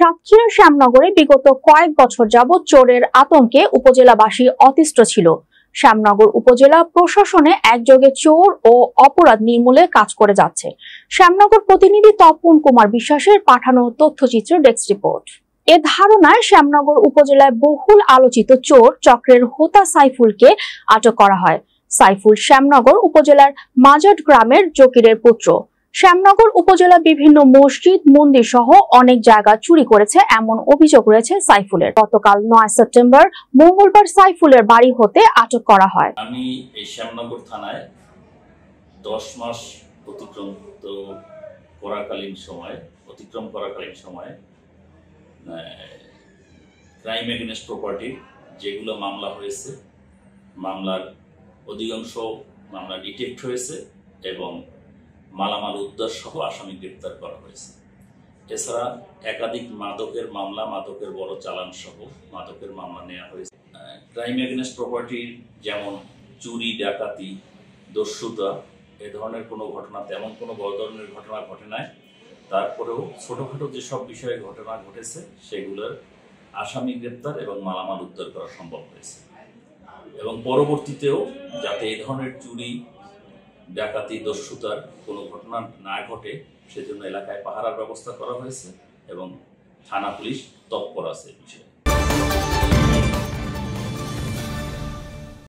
সাতক্ষীরার শ্যামনগরে বিগত কয়েক বছর যাবৎ চোরের আতঙ্কে উপজেলাবাসী অতিষ্ঠ ছিল। শ্যামনগর উপজেলা প্রশাসনে একযোগে চোর ও অপরাধ নির্মূলে কাজ করে যাচ্ছে। শ্যামনগর প্রতিনিধি তপন কুমার বিশ্বাসের পাঠানো তথ্যচিত্র ডেস্ক রিপোর্ট। এ ধারণায় শ্যামনগর উপজেলায় বহুল আলোচিত চোর চক্রের হোতা সাইফুলকে আটক করা হয়। সাইফুল শ্যামনগর উপজেলার মাজাট গ্রামের জকিরের পুত্র। শ্যামনগর উপজেলা বিভিন্ন মসজিদ, মন্দির সহ অনেক জায়গা চুরি করেছে এমন অভিযোগ রয়েছে সাইফুলের। গতকাল ৯ সেপ্টেম্বর মঙ্গলবার সাইফুলের বাড়ি হতে আটক করা হয়। আমি এই শ্যামনগর থানায় 10 মাস অতিক্রম করাকালীন সময়ে ক্রাইম এগেইনস্ট প্রপার্টি যেগুলো মামলা হয়েছে, মামলার অধিকাংশ মামলা ডিটেক্ট হয়েছে এবং মালামাল উদ্ধার সহ আসামি গ্রেপ্তার করা হয়েছে। এছাড়া একাধিক মাদকের মামলা, মাদকের বড় চালান সহ মাদকের মামলা নেওয়া হয়েছে। ক্রাইম এগেইনস্ট প্রপার্টির যেমন চুরি, ডাকাতি, দস্যুতা এ ধরনের কোনো ঘটনা, তেমন কোনো বড় ধরনের ঘটনা ঘটে নাই। তারপরেও ছোটখাটো যেসব বিষয়ে ঘটনা ঘটেছে সেগুলোর আসামি গ্রেপ্তার এবং মালামাল উদ্ধার করা সম্ভব হয়েছে। এবং পরবর্তীতেও যাতে এই ধরনের চুরি, ডাকাতি, দস্যুতার কোনো ঘটনা না ঘটে সেজন্য এলাকায় পাহারার ব্যবস্থা করা হয়েছে এবং থানা পুলিশ তৎপর আছে বিষয়ে।